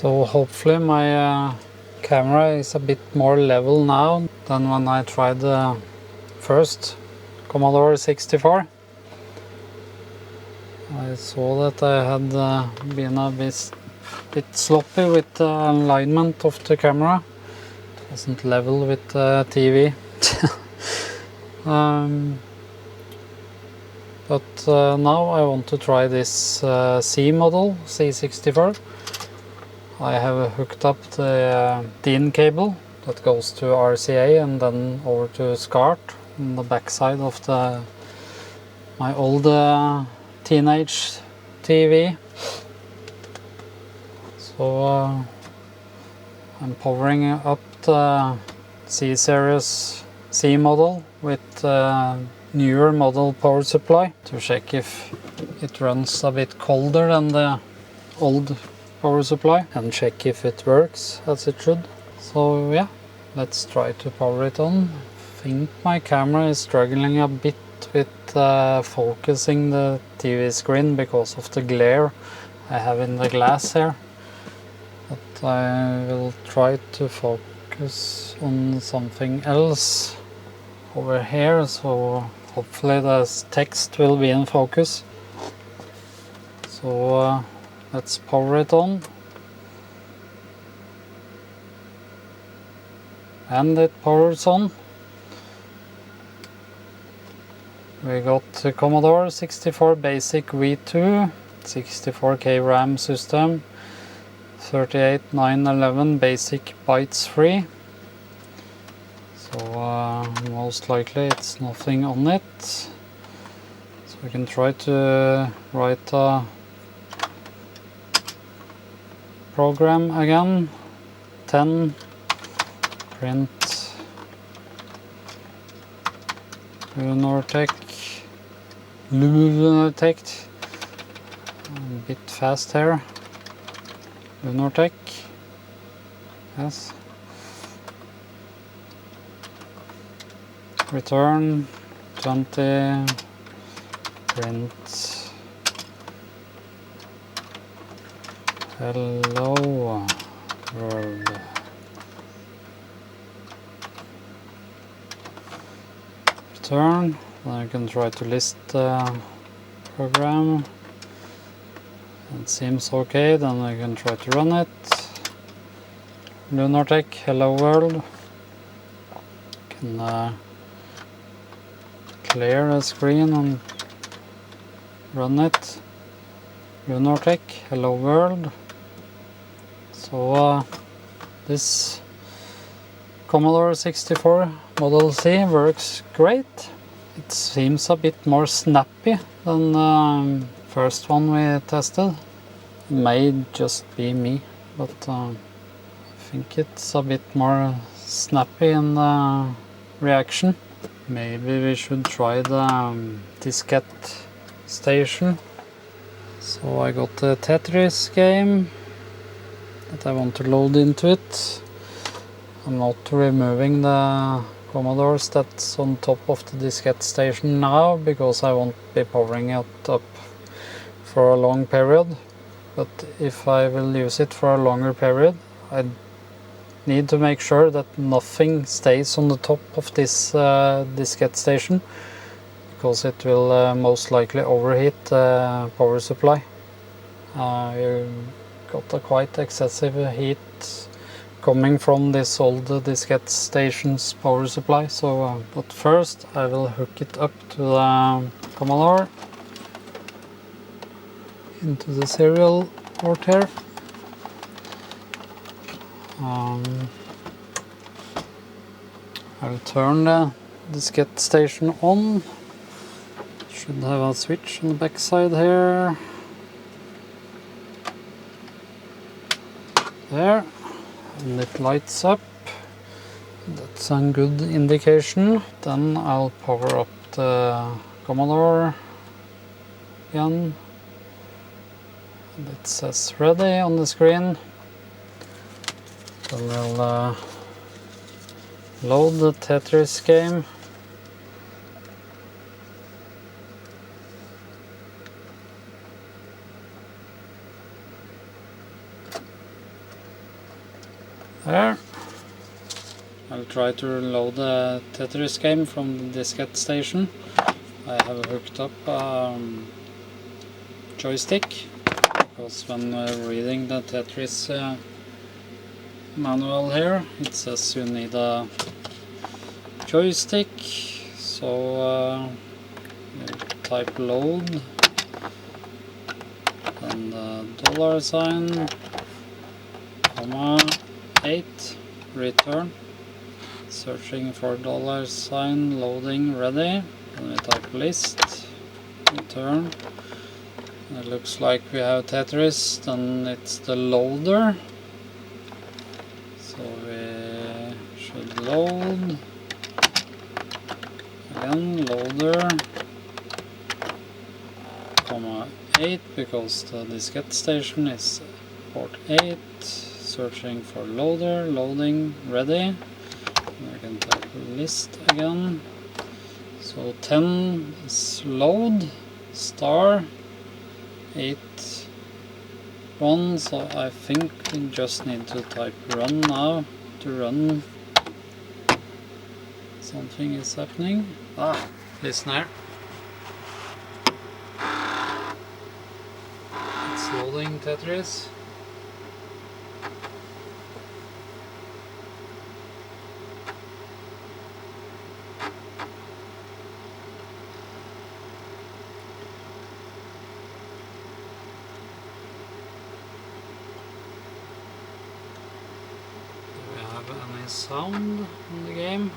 So hopefully my camera is a bit more level now than when I tried the first Commodore 64. I saw that I had been a bit sloppy with the alignment of the camera. It wasn't level with the TV. But now I want to try this C model, C64. I have hooked up the DIN cable that goes to RCA and then over to SCART on the backside of my old teenage TV. So I'm powering up the C-series C model with newer model power supply to check if it runs a bit colder than the old power supply and check if it works as it should. So yeah, let's try to power it on. I think my camera is struggling a bit with focusing the TV screen because of the glare I have in the glass here. But I will try to focus on something else over here, so hopefully the text will be in focus. So let's power it on. And it powers on. We got the Commodore 64 Basic V2, 64K RAM system, 38911 basic bytes free. So most likely it's nothing on it. So we can try to write a program again. 10 print Lunartech. A bit fast here. Lunartech. Yes. Return 20 print hello world. Return. Then I can try to list the program. It seems okay, then I can try to run it. Lunartech hello world. Can clear a screen and run it. Lunartech hello world. So this Commodore 64 Model C works great. It seems a bit more snappy than the first one we tested. It may just be me, but I think it's a bit more snappy in the reaction. Maybe we should try the diskette station. So I got the Tetris game that I want to load into it. I'm not removing the Commodores that's on top of the diskette station now because I won't be powering it up for a long period. But if I will use it for a longer period, I need to make sure that nothing stays on the top of this diskette station, because it will most likely overheat the power supply. You got a quite excessive heat coming from this old diskette station's power supply. So, but first I will hook it up to the Commodore into the serial port here. I'll turn the diskette station on. Should have a switch on the back side here. There. And it lights up. That's a good indication. Then I'll power up the Commodore again. And it says ready on the screen. Then we'll load the Tetris game. There. I'll try to load the Tetris game from the diskette station. I have hooked up joystick, because when reading the Tetris manual here, it says you need a joystick, so you type load and $, comma 8, return, searching for $, loading, ready, and we type list, return. It looks like we have Tetris, then it's the loader, so we should load, again loader, comma 8, because the diskette station is port 8, searching for loader, loading, ready, and I can type list again, so 10 is load, star, 8, 1, so I think we just need to type run now to run. Something is happening. Listen here. It's loading Tetris. Any sound in the game?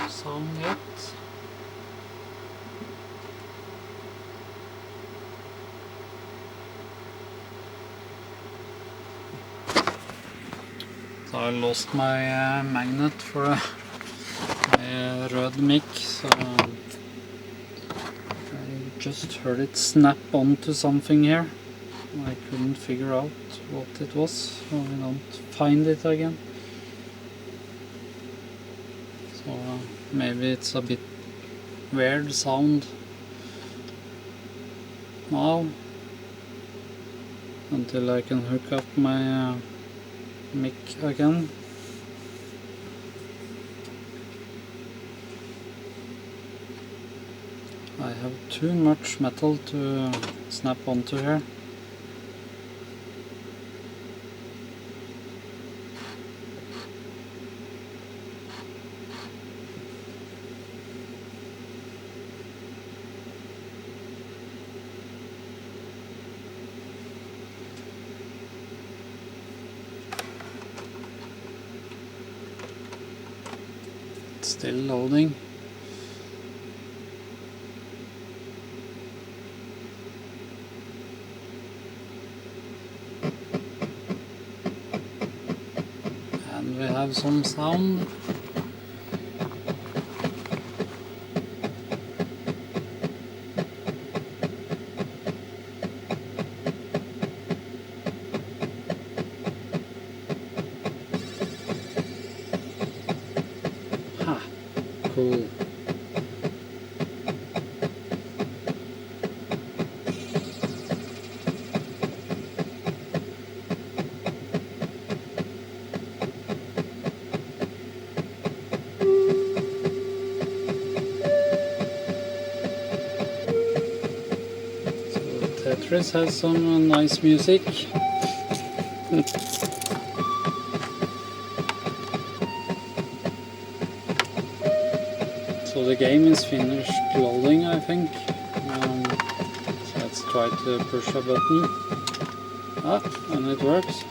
Sound yet. So I lost my magnet for my rød mic, so I just heard it snap onto something here. I couldn't figure out what it was, so we don't find it again. So maybe it's a bit weird sound now, until I can hook up my mic again. I have too much metal to snap onto here. Still loading. And we have some sound. Cool. So Tetris has some nice music. So the game is finished loading, I think. So let's try to push a button. And it works.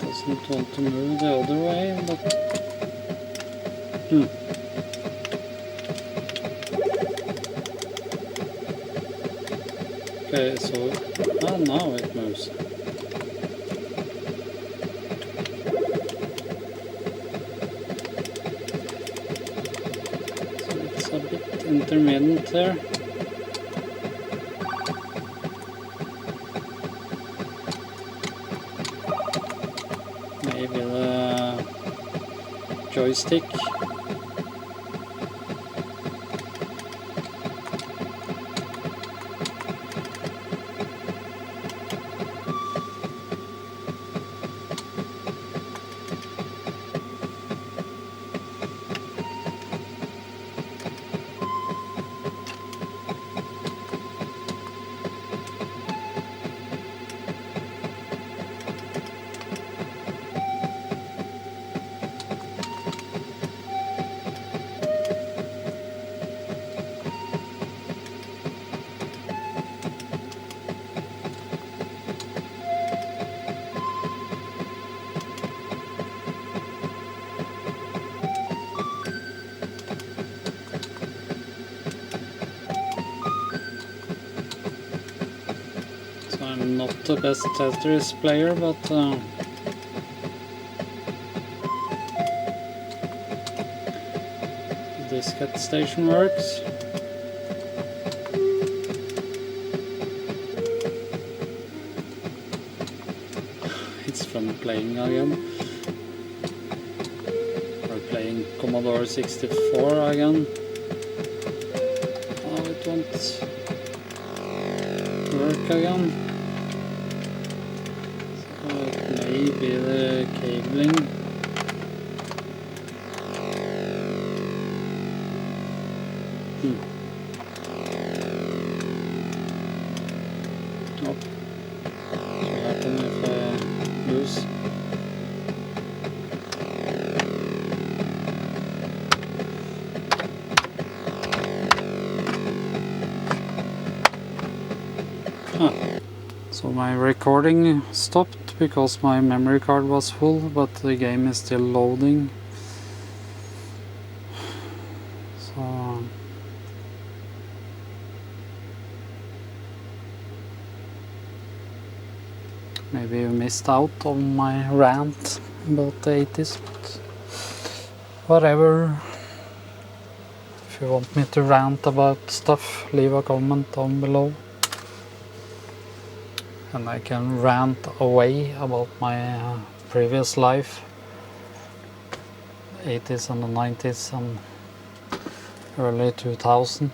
Because Doesn't want to move the other way, but okay, so now it moves. So it's a bit intermittent there. Maybe the joystick. I'm not the best Tetris player, but the diskette station works. It's fun playing again. We're playing Commodore 64 again. Oh, it won't work again. Maybe the cabling. Nope. What will happen if I lose? So my recording stopped because my memory card was full, but the game is still loading. So maybe you missed out on my rant about the 80s, but whatever. If you want me to rant about stuff, leave a comment down below. And I can rant away about my previous life, 80s and the 90s and early 2000.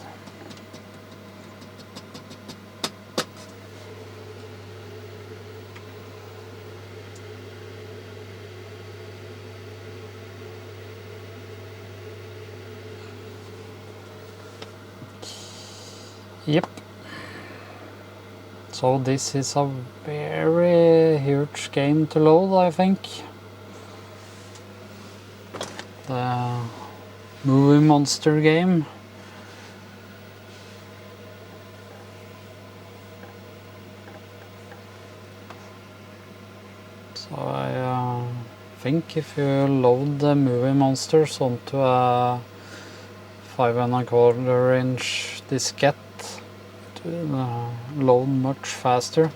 Yep. So this is a very huge game to load, I think. The Movie Monster game. So I think if you load the Movie Monsters onto a 5¼ inch diskette, load much faster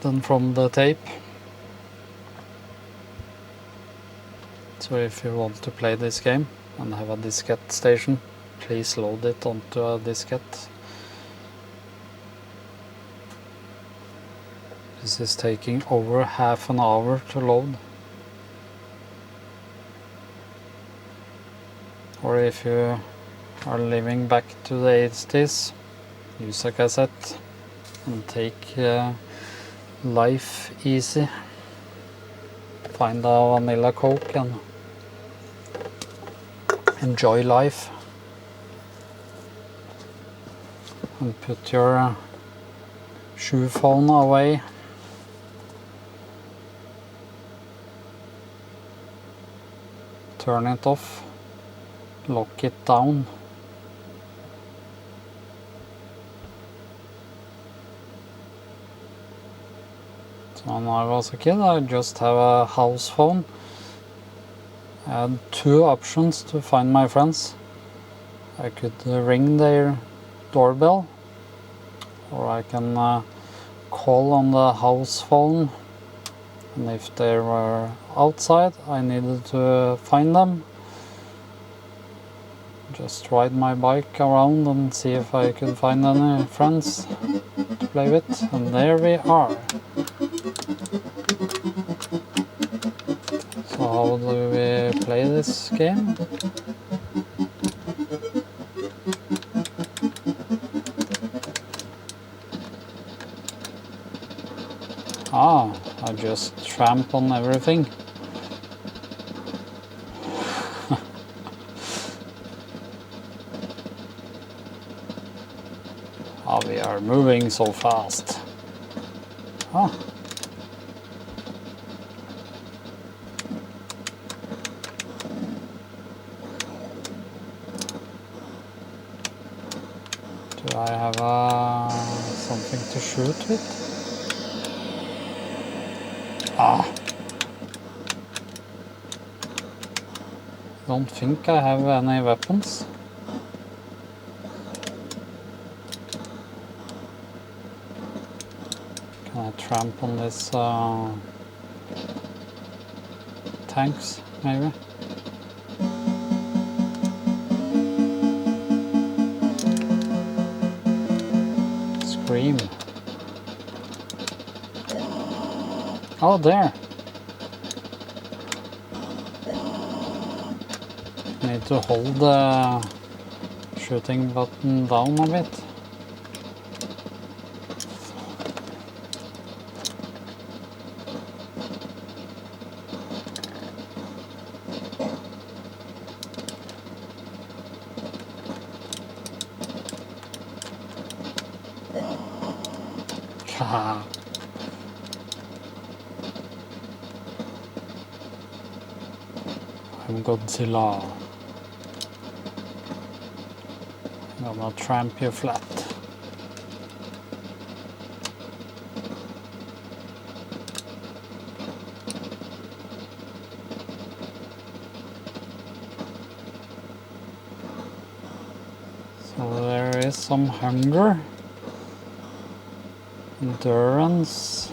than from the tape. So if you want to play this game and have a diskette station, please load it onto a diskette. This is taking over half an hour to load. Or if you are living back to the 80s, use a cassette and take life easy. Find a vanilla coke and enjoy life. And put your shoe phone away. Turn it off. Lock it down. So when I was a kid, I just have a house phone. I had two options to find my friends. I could ring their doorbell, or I can call on the house phone, and if they were outside I needed to find them. Just ride my bike around and see if I could find any friends to play with, and there we are. So how do we play this game? I just tramp on everything. We are moving so fast. Do I have something to shoot with? Don't think I have any weapons. Can I tramp on these tanks, maybe? Scream. Oh, there. Need to hold the shooting button down a bit. I'm Godzilla. I'm gonna tramp you flat. So there is some hunger, endurance.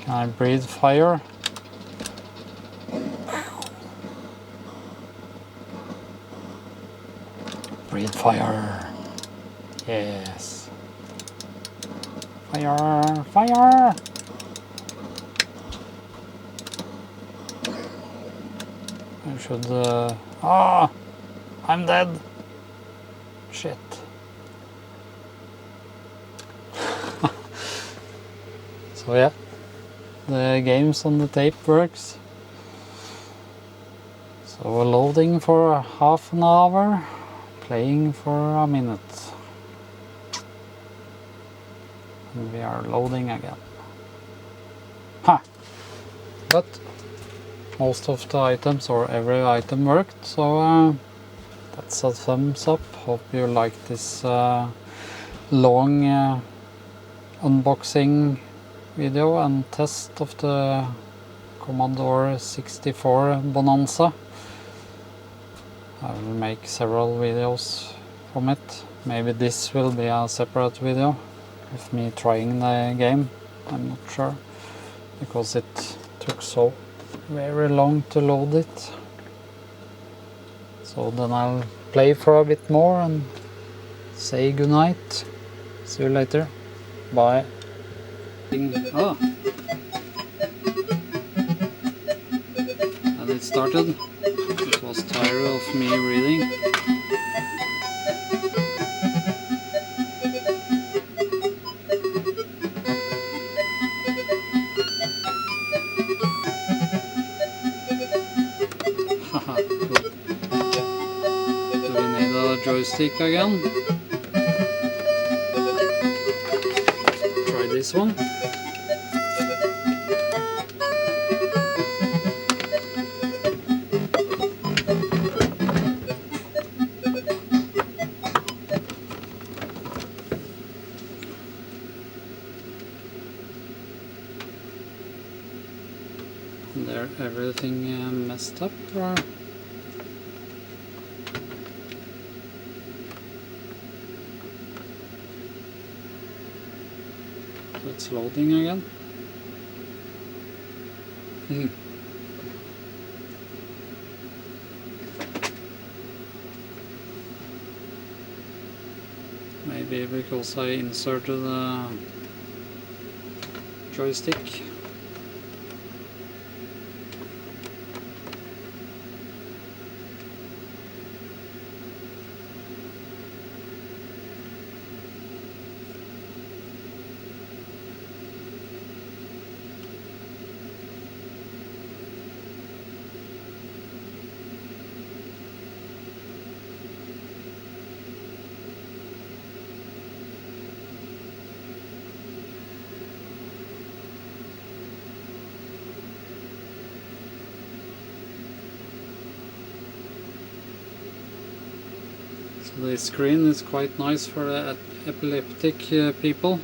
Can I breathe fire? Breathe fire. Yes. Fire! Fire! I should... I'm dead! Shit. So yeah, the games on the tape works. So loading for half an hour, playing for a minute. And we are loading again. But most of the items, or every item, worked, so that's a thumbs up. Hope you like this long unboxing video and test of the Commodore 64 Bonanza. I will make several videos from it. Maybe this will be a separate video with me trying the game. I'm not sure, because it took so very long to load it. So then I'll play for a bit more and say goodnight. See you later. Bye. And it started. It was tired of me reading. joystick again. Try this one. There, everything messed up, or it's loading again. Maybe because I inserted a joystick. The screen is quite nice for epileptic people.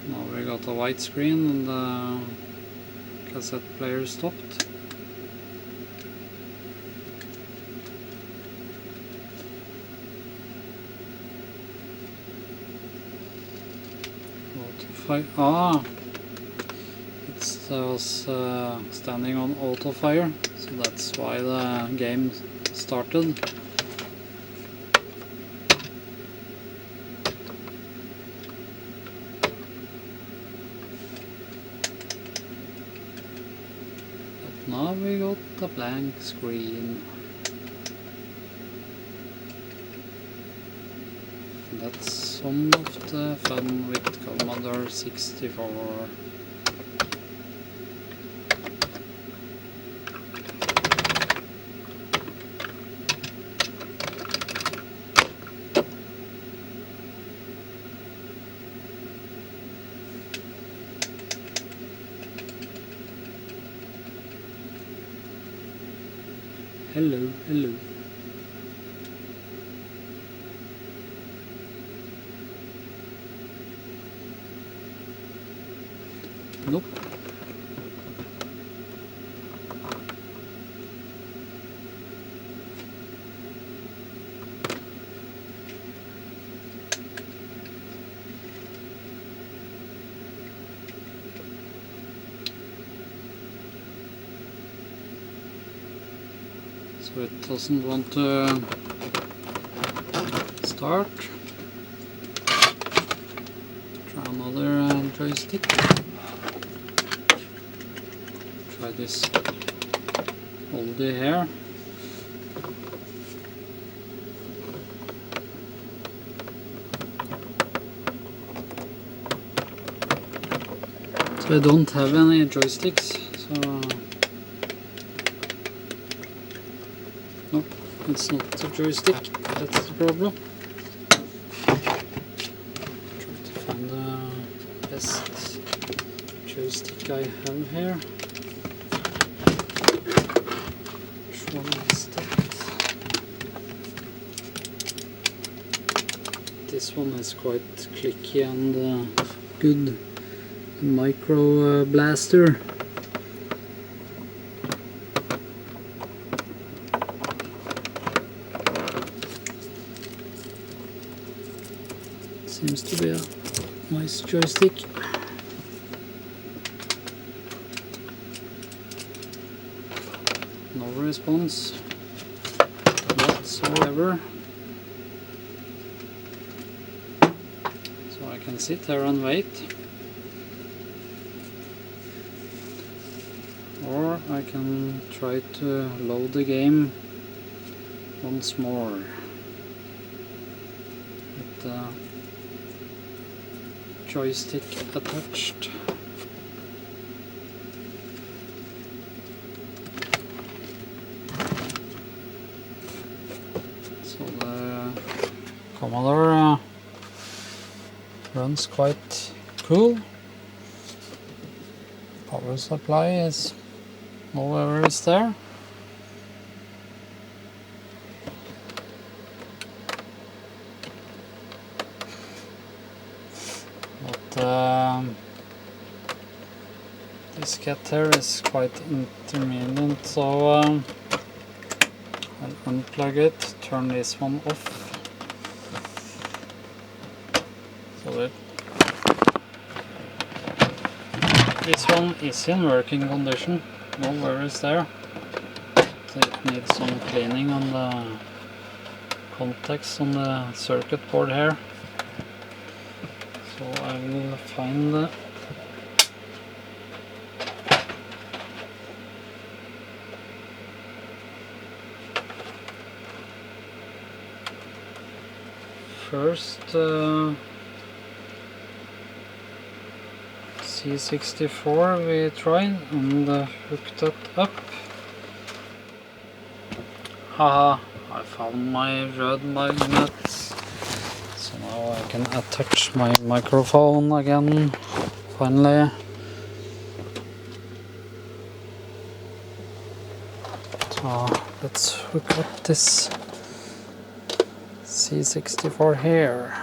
Now we got a white screen and the cassette player stopped. Ah, it was standing on auto fire, so that's why the game started. But now we got a blank screen. That's some of the fun with Commodore 64. Hello, hello. Nope. So it doesn't want to start. Try another joystick. Try this oldie here. So I don't have any joysticks, so nope, it's not the joystick, that's the problem. Try to find the best joystick I have here. Which one is that? This one is quite clicky and good. Micro blaster. Seems to be a nice joystick. No response whatsoever. So I can sit there and wait. Or I can try to load the game once more with the joystick attached. Commodore runs quite cool. Power supply is nowhere is there. But this cat here is quite intermediate, so I'll unplug it, turn this one off, so that this one is in working condition, no worries there. So it needs some cleaning on the contacts on the circuit board here. So I will find the first C64 we tried and hooked that up. Haha, I found my red magnet. So now I can attach my microphone again, finally. So let's hook up this C64 here.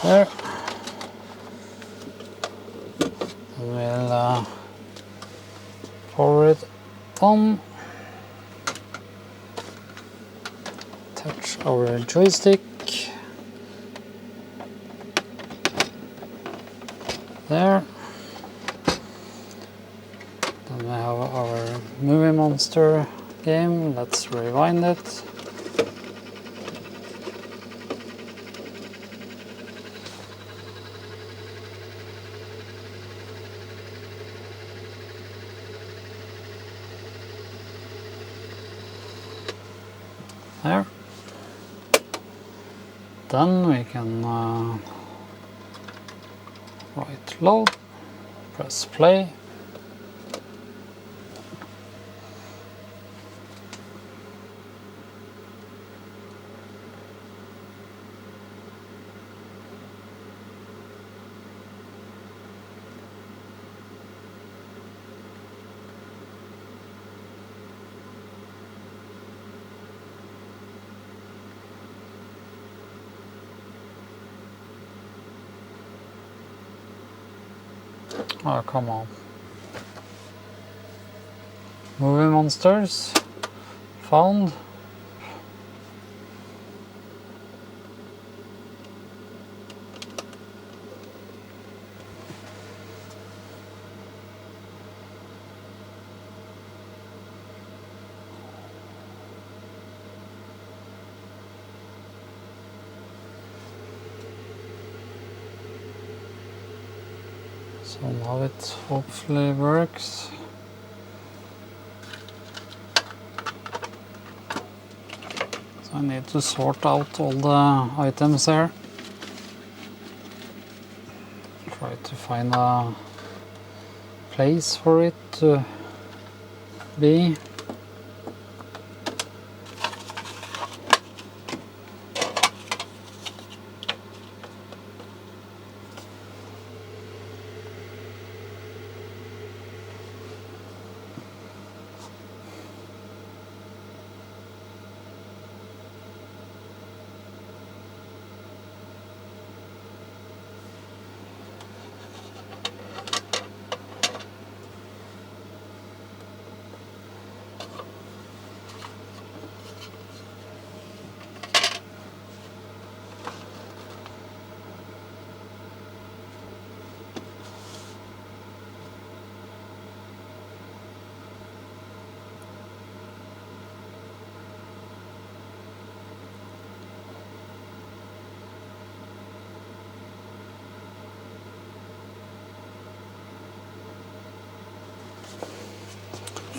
There. We'll power it on. Touch our joystick. There. Then we have our Movie Monster game. Let's rewind it. There. Then we can write load, press play. Oh, come on. Movie Monsters found. So now it hopefully works. So I need to sort out all the items here. Try to find a place for it to be.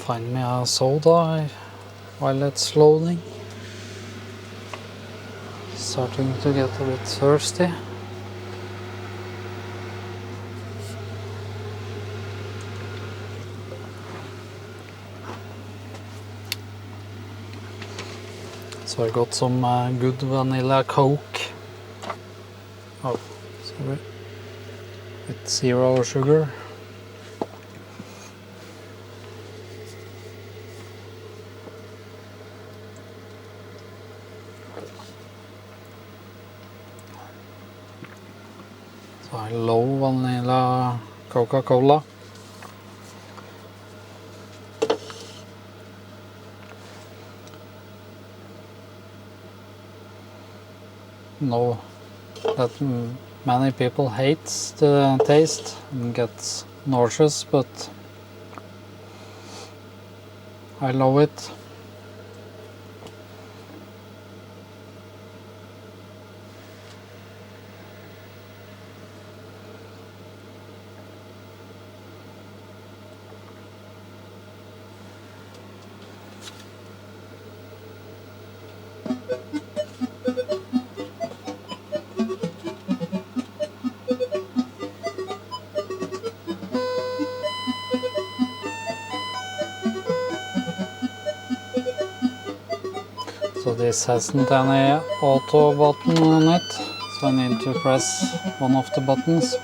Find me a soda while it's loading. Starting to get a bit thirsty. So I got some good vanilla Coke. Oh, sorry. With 0 sugar. So I love vanilla Coca-Cola. Know that many people hates the taste and gets nauseous, but I love it. So this hasn't any auto button on it, so I need to press one of the buttons.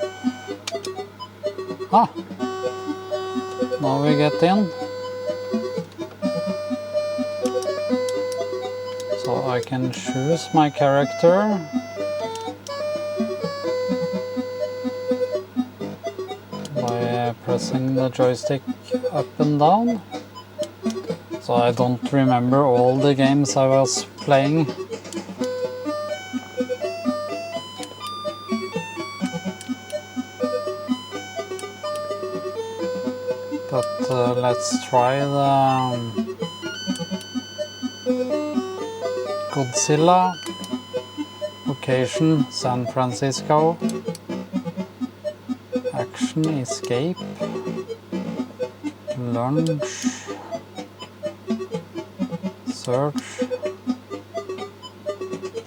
Ah! Now we get in. So I can choose my character. By pressing the joystick up and down. So I don't remember all the games I was playing. But let's try the Godzilla, Location San Francisco, Action Escape, Lunch, Search,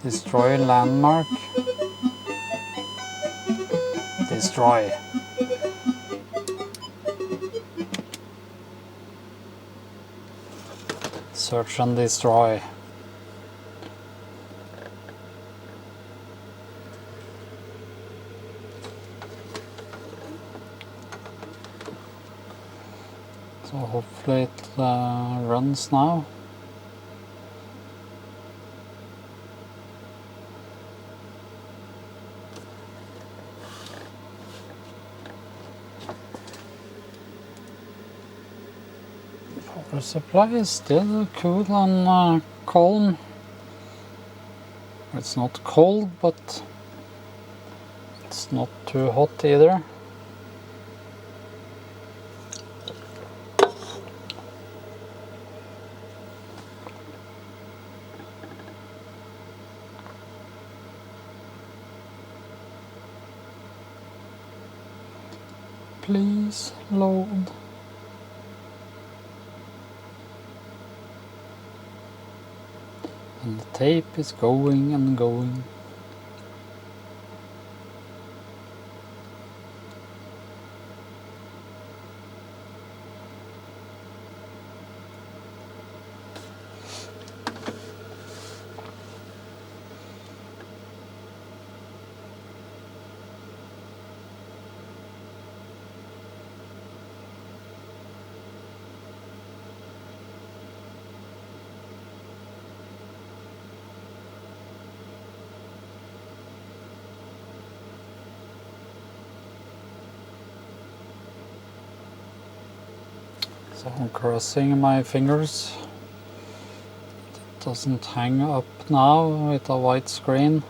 Destroy Landmark, Destroy. Search and destroy. So hopefully it runs now. Power supply is still cool and calm. It's not cold, but it's not too hot either. Please load. And the tape is going and going. So I'm crossing my fingers. It doesn't hang up now with a white screen.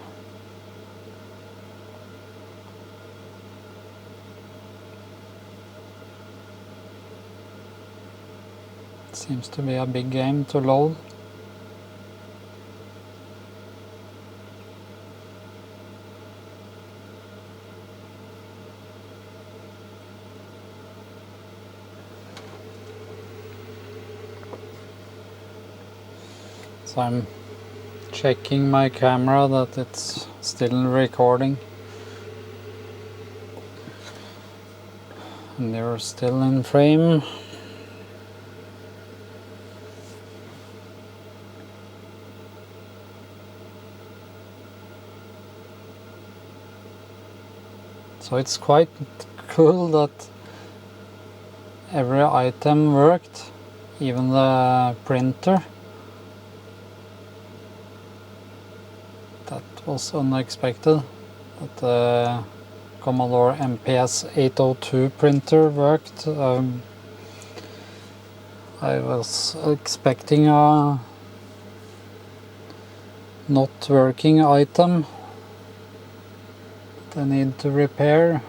It seems to be a big game to load. So I'm checking my camera that it's still recording. And they're still in frame. So it's quite cool that every item worked, even the printer. That was unexpected, that the Commodore MPS 802 printer worked. I was expecting a not working item that I need to repair.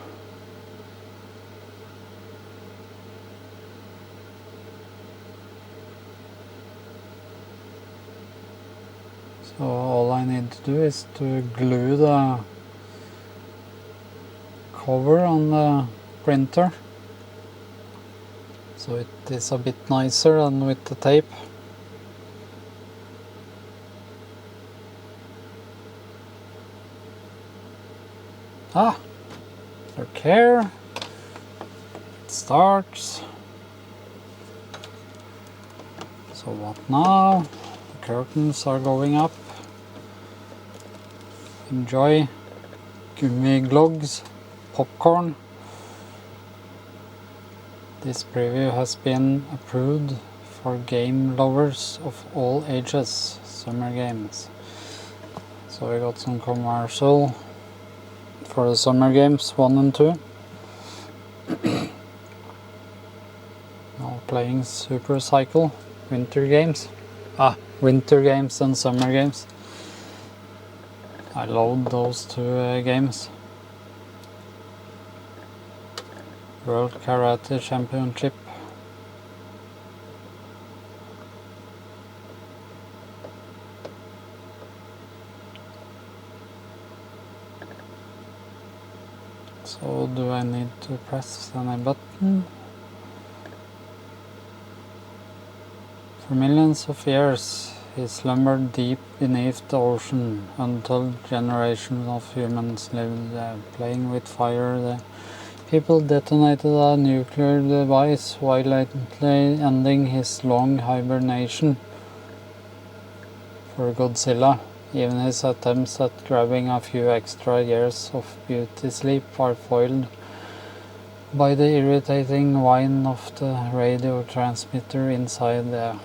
So all I need to do is to glue the cover on the printer, so it is a bit nicer than with the tape. Look here, it starts. So what now? The curtains are going up. Enjoy gummiglogs, popcorn. This preview has been approved for game lovers of all ages, summer games. So we got some commercial for the summer games 1 and 2. Now playing Super Cycle, winter games. Winter games and summer games. I love those two games. World Karate Championship. So do I need to press any button? For millions of years he slumbered deep beneath the ocean until generations of humans lived there, playing with fire. The people detonated a nuclear device, violently ending his long hibernation. For Godzilla, even his attempts at grabbing a few extra years of beauty sleep are foiled by the irritating whine of the radio transmitter inside there.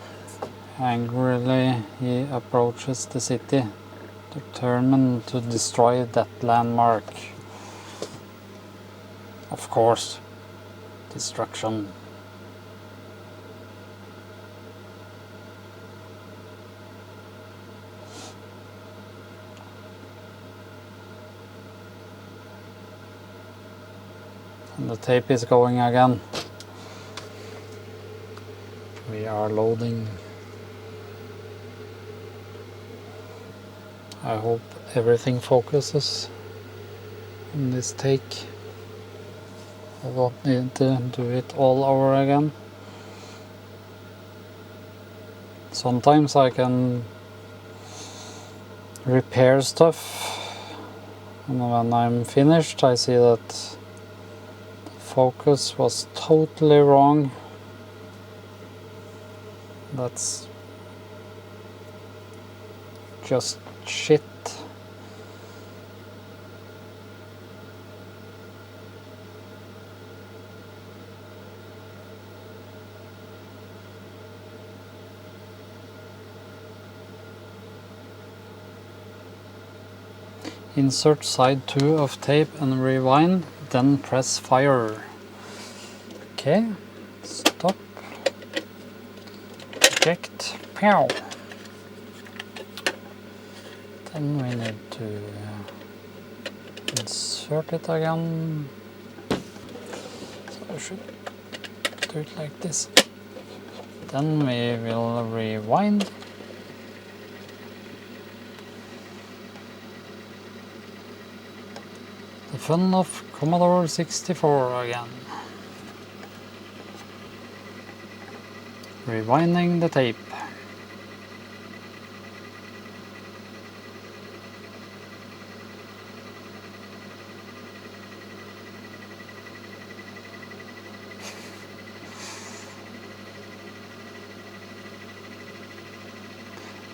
Angrily, he approaches the city, determined to destroy that landmark. Of course, destruction. And the tape is going again. We are loading. I hope everything focuses in this take. I won't need to do it all over again. Sometimes I can repair stuff, and when I'm finished I see that the focus was totally wrong. That's just shit. Insert side 2 of tape and rewind, then press fire. Okay, stop, eject, pow. Then we need to insert it again. So I should do it like this. Then we will rewind. The fun of Commodore 64 again. Rewinding the tape.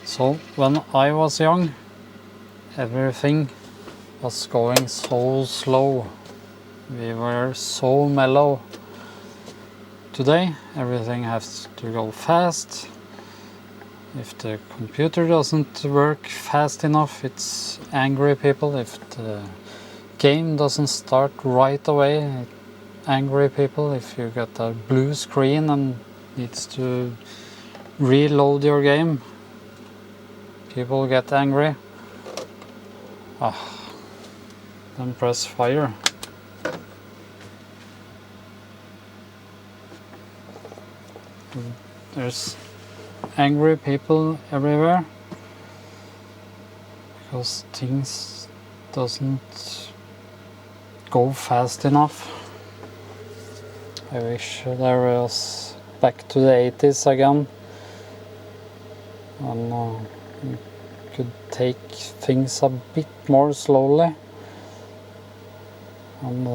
So when I was young, everything was going so slow. We were so mellow today. Everything has to go fast. If the computer doesn't work fast enough, it's angry people. If the game doesn't start right away, angry people. If you get a blue screen and needs to reload your game, people get angry. Then press fire. There's angry people everywhere because things doesn't go fast enough. I wish there was back to the 80s again, and you could take things a bit more slowly and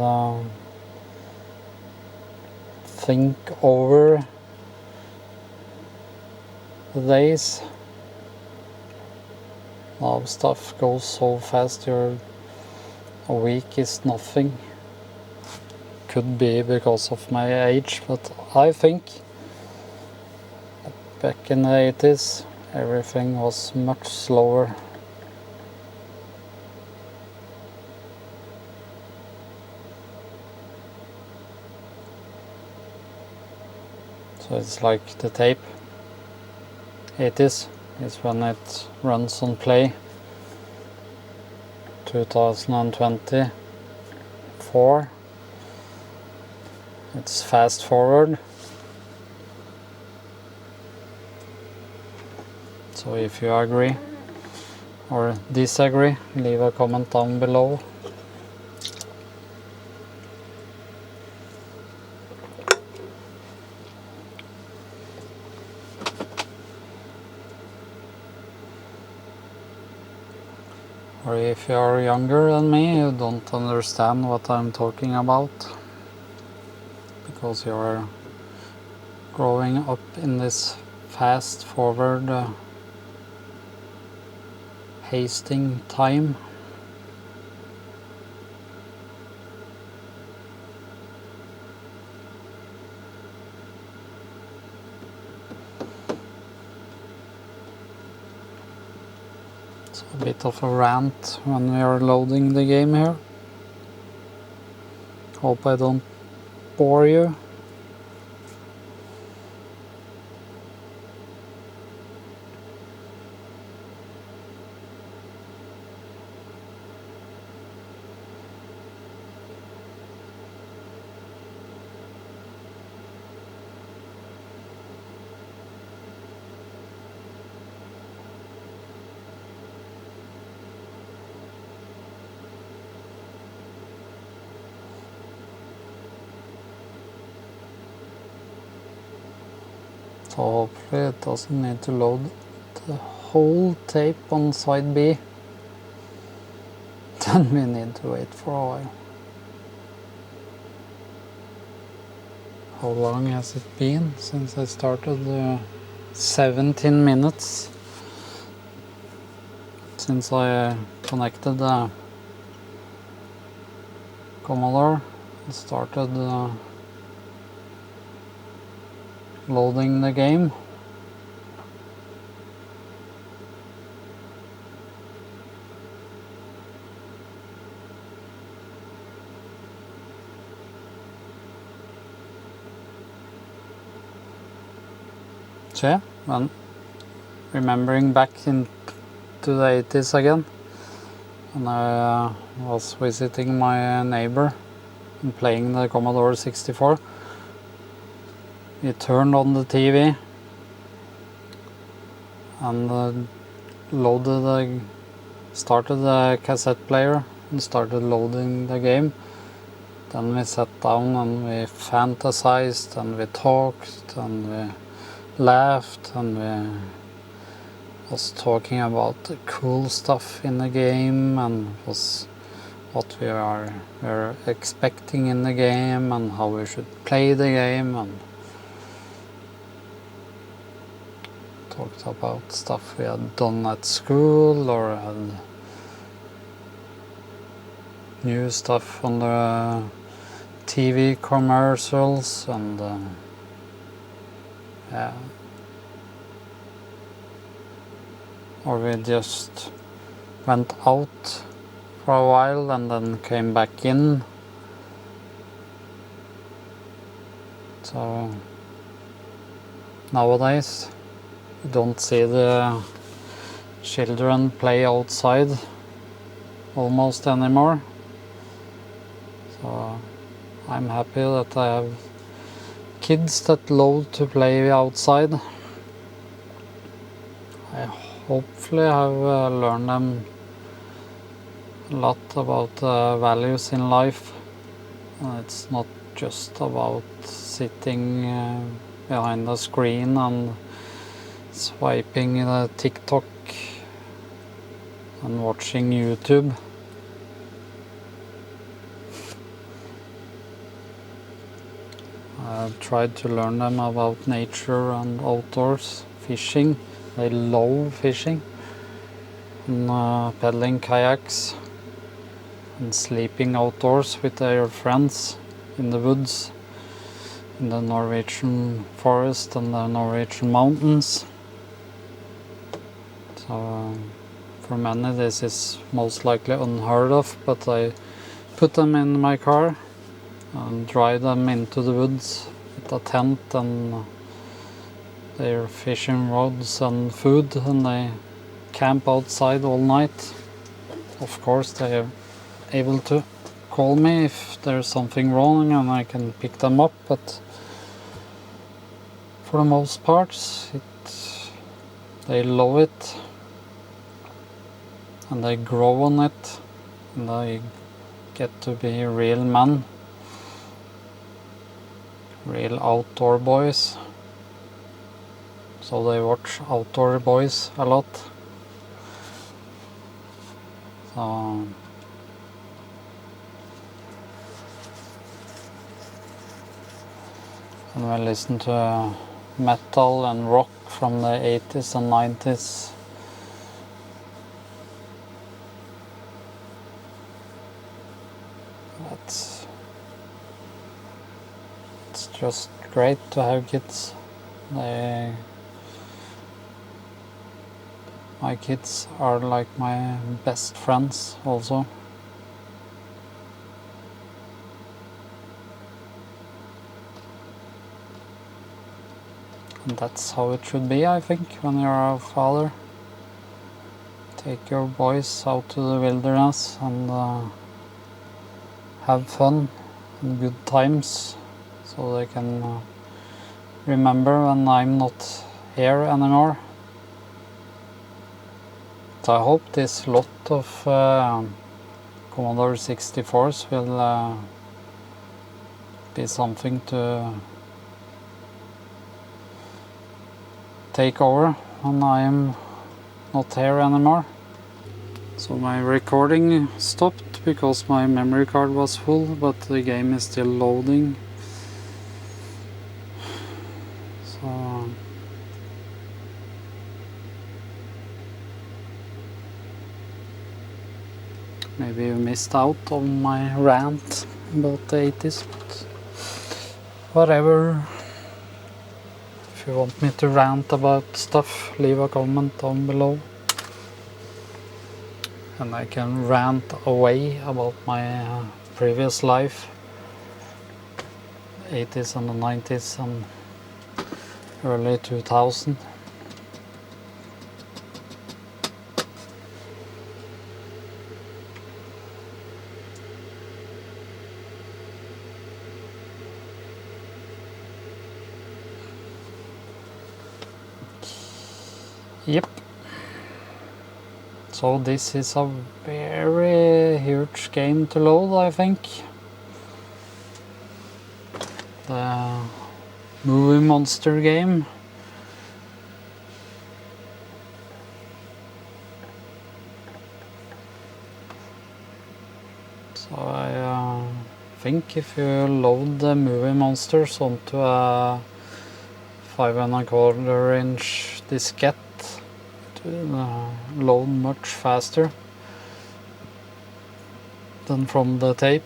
think over the days. Now stuff goes so fast, a week is nothing. Could be because of my age, but I think back in the 80s everything was much slower. So it's like the tape. 80s is when it runs on play. 2024, it's fast forward. So if you agree or disagree, leave a comment down below. Or if you are younger than me, you don't understand what I'm talking about, because you are growing up in this fast forward hasting time. It's a bit of a rant when we are loading the game here. Hope I don't bore you. So hopefully it doesn't need to load the whole tape on side B. Then we need to wait for a while. How long has it been since I started? 17 minutes since I connected the Commodore and started loading the game. So yeah, well, remembering back into the 80s again, and I was visiting my neighbor and playing the Commodore 64. We turned on the TV and started the cassette player and started loading the game. Then we sat down and we fantasized and we talked and we laughed and we was talking about the cool stuff in the game and was what we were expecting in the game and how we should play the game, and talked about stuff we had done at school or had new stuff on the TV commercials and yeah. Or we just went out for a while and then came back in. So nowadays you don't see the children play outside almost anymore. So I'm happy that I have kids that love to play outside. I hopefully have learned them a lot about values in life. It's not just about sitting behind a screen and swiping the TikTok and watching YouTube. I've tried to learn them about nature and outdoors, fishing. They love fishing, and paddling kayaks, and sleeping outdoors with their friends in the woods, in the Norwegian forest and the Norwegian mountains. So for many this is most likely unheard of, but I put them in my car and drive them into the woods with a tent and their fishing rods and food, and they camp outside all night. Of course they are able to call me if there's something wrong and I can pick them up, but for the most part they love it and they grow on it and they get to be real men, real outdoor boys. So they watch Outdoor Boys a lot. So and we listen to metal and rock from the 80s and 90s. It's just great to have kids. My kids are like my best friends also. And that's how it should be, I think, when you're a father. Take your boys out to the wilderness and have fun and good times, so they can remember when I'm not here anymore. So I hope this lot of Commodore 64s will be something to take over when I'm not here anymore. So my recording stopped because my memory card was full, but the game is still loading. So maybe you missed out on my rant about the 80s, but whatever. If you want me to rant about stuff, leave a comment down below. And I can rant away about my previous life, 80s and the 90s and early 2000. Yep. So this is a very huge game to load, I think. The Movie Monster game. So I think if you load the Movie Monsters onto a 5¼ inch diskette, it will load much faster than from the tape.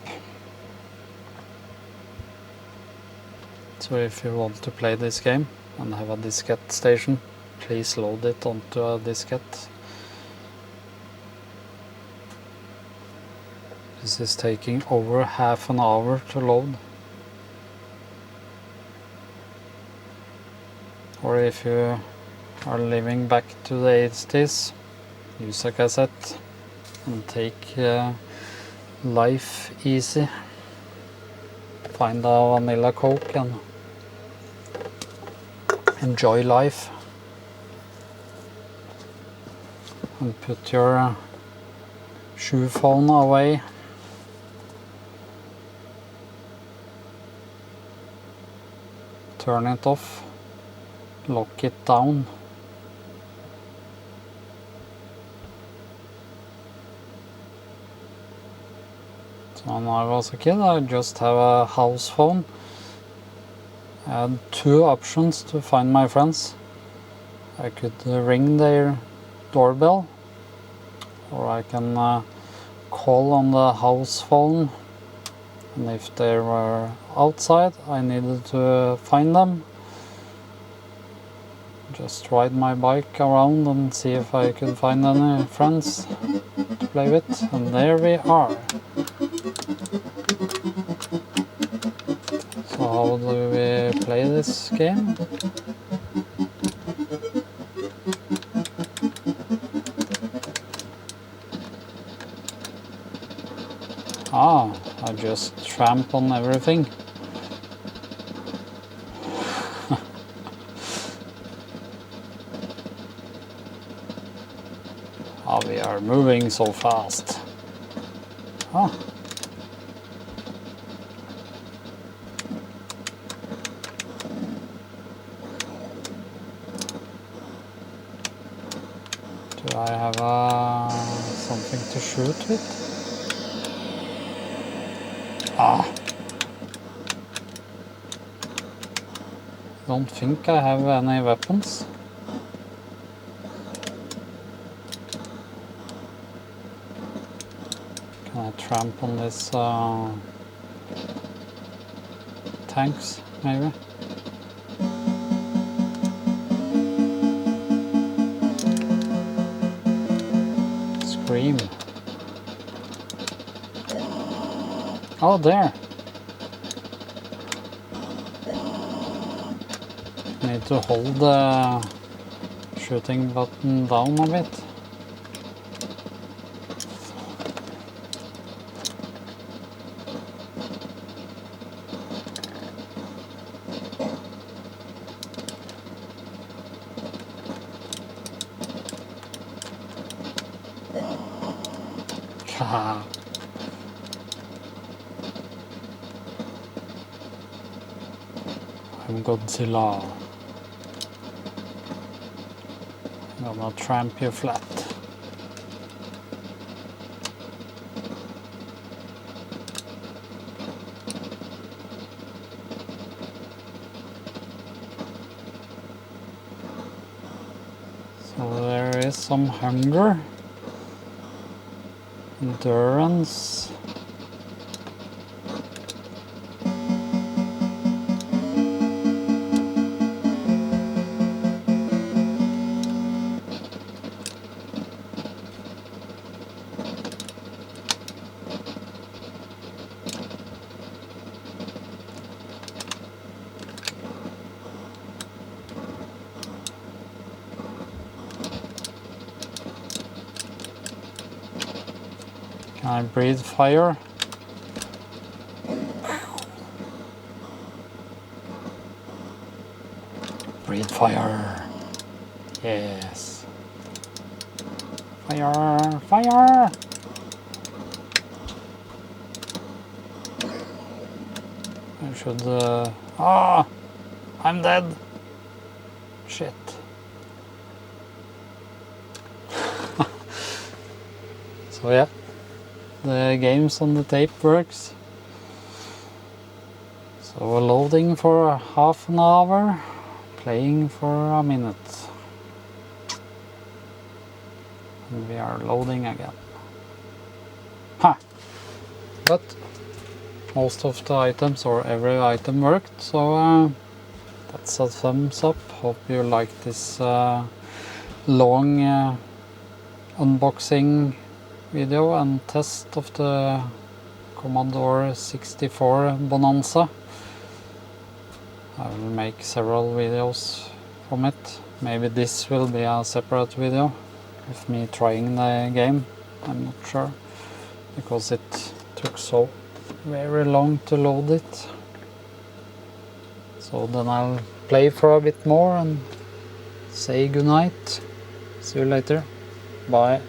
So if you want to play this game and have a diskette station, please load it onto a diskette. This is taking over half an hour to load. Or if you are living back to the 80s, use a cassette and take life easy. Find a vanilla Coke and enjoy life. And put your shoe phone away. Turn it off. Lock it down. So when I was a kid, I just have a house phone. I had two options to find my friends. I could ring their doorbell, or I can call on the house phone, and if they were outside, I needed to find them. Just ride my bike around and see if I could find any friends to play with, and there we are. So how do we play this game? I just tramp on everything. We are moving so fast. Do I have something to shoot with? Don't think I have any weapons. Can I tramp on this tanks, maybe? Scream. Oh, there. Need to hold the shooting button down a bit. Haha. I'm Godzilla. I'm gonna tramp you flat. So there is some hunger, endurance. Can I breathe fire? Breathe fire. Yes. Fire! Fire! I should... I'm dead. Shit. So yeah. The games on the tape works. So we're loading for half an hour, playing for a minute. And we are loading again. But most of the items or every item worked, so that's a thumbs up. Hope you like this long unboxing video and test of the Commodore 64 Bonanza. I will make several videos from it. Maybe this will be a separate video of me trying the game. I'm not sure, because it took so very long to load it. So then I'll play for a bit more and say goodnight. See you later. Bye.